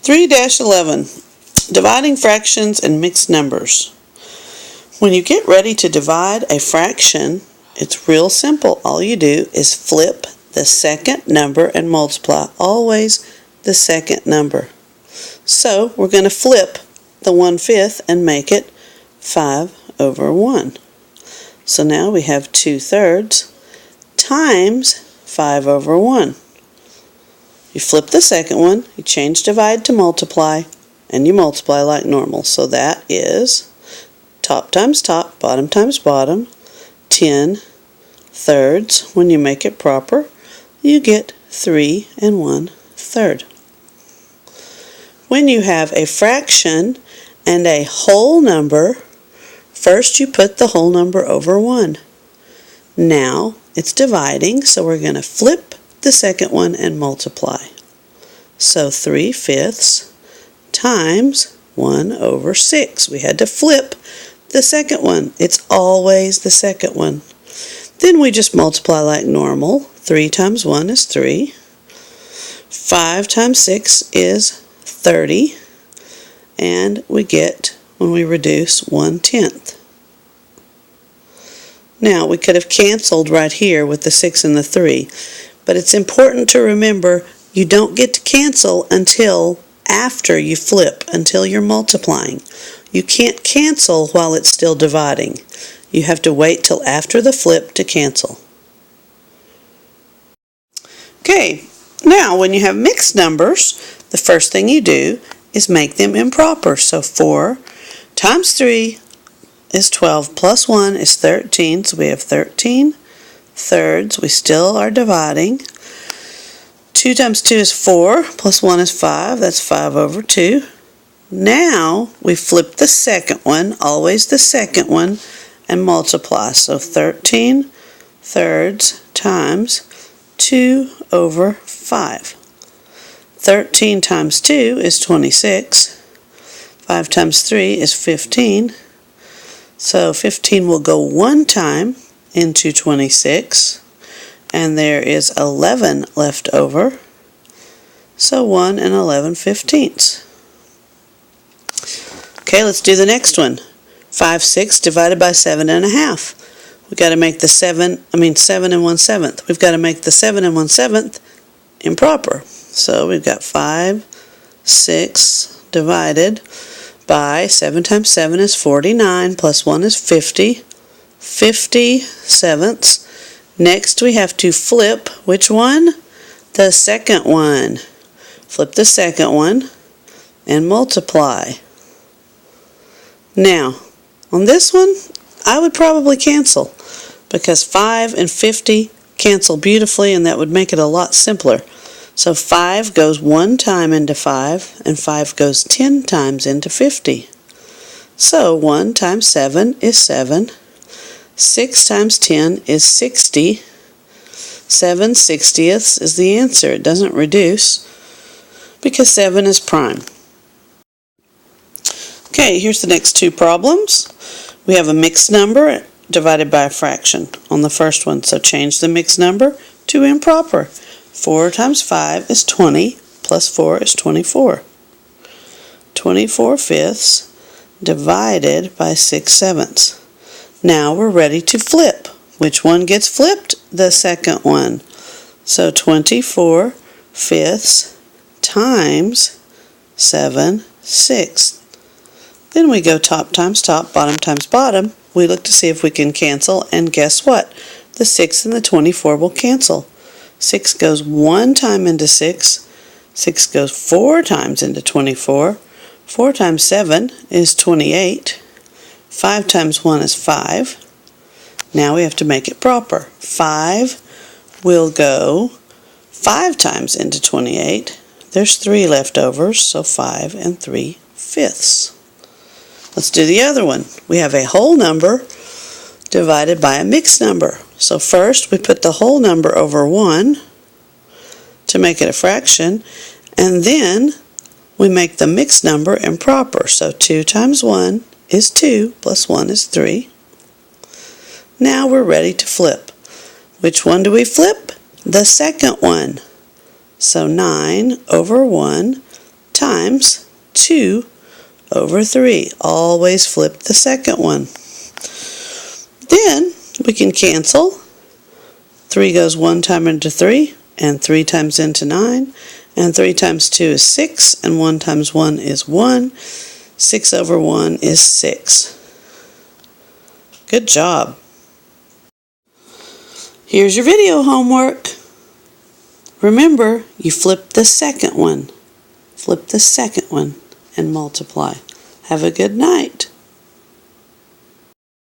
3-11, dividing fractions and mixed numbers. When you get ready to divide a fraction, it's real simple. All you do is flip the second number and multiply. Always the second number. So we're going to flip the 1/5 and make it 5/1. So now we have 2/3 times 5/1. You flip the second one, you change divide to multiply, and you multiply like normal. So that is top times top, bottom times bottom, 10/3. When you make it proper, you get 3 1/3. When you have a fraction and a whole number, first you put the whole number over 1. Now it's dividing, so we're going to flip the second one and multiply. So 3/5 times 1/6. We had to flip the second one. It's always the second one. Then we just multiply like normal. 3 times 1 is 3. 5 times 6 is 30. And we get, when we reduce, 1/10. Now we could have canceled right here with the 6 and the 3. But it's important to remember you don't get to cancel until after you flip, until you're multiplying. You can't cancel while it's still dividing. You have to wait till after the flip to cancel. Okay, now when you have mixed numbers, the first thing you do is make them improper. So 4 times 3 is 12 plus 1 is 13. So we have 13/3. We still are dividing. 2 times 2 is 4 plus 1 is 5. That's 5/2. Now we flip the second one, always the second one, and multiply. So 13/3 times 2/5. 13 times 2 is 26. 5 times 3 is 15. So 15 will go one time into 26. And there is 11 left over. So 1 11/15. Okay, let's do the next one. 5/6 divided by 7 1/2. We've got to make the 7 1/7. We've got to make the 7 1/7 improper. So we've got 5/6 divided by 7 times 7 is 49 plus 1 is 50. 50/7. Next we have to flip which one? The second one. Flip the second one and multiply. Now, on this one, I would probably cancel because 5 and 50 cancel beautifully, and that would make it a lot simpler. So 5 goes one time into 5, and 5 goes 10 times into 50. So 1 times 7 is 7. 6 times 10 is 60. 7/60 is the answer. It doesn't reduce because 7 is prime. Okay, here's the next two problems. We have a mixed number divided by a fraction on the first one, so change the mixed number to improper. 4 times 5 is 20, plus 4 is 24. 24/5 divided by 6/7. Now we're ready to flip. Which one gets flipped? The second one. So 24/5 times 7/6. Then we go top times top, bottom times bottom. We look to see if we can cancel, and guess what? The 6 and the 24 will cancel. 6 goes one time into 6. 6 goes 4 times into 24. 4 times 7 is 28. 5 times 1 is 5. Now we have to make it proper. 5 will go 5 times into 28. There's 3 left over, so 5 3/5. Let's do the other one. We have a whole number divided by a mixed number. So first we put the whole number over 1 to make it a fraction, and then we make the mixed number improper. So 2 times 1 is 2, plus 1 is 3. Now we're ready to flip. Which one do we flip? The second one. So 9/1 times times 2 over 3. Always flip the second one. Then we can cancel. 3 goes 1 time into 3, and 3 times into 9, and 3 times 2 is 6, and 1 times 1 is 1. 6 over 1 is 6. Good job. Here's your video homework. Remember, you flip the second one. Flip the second one and multiply. Have a good night.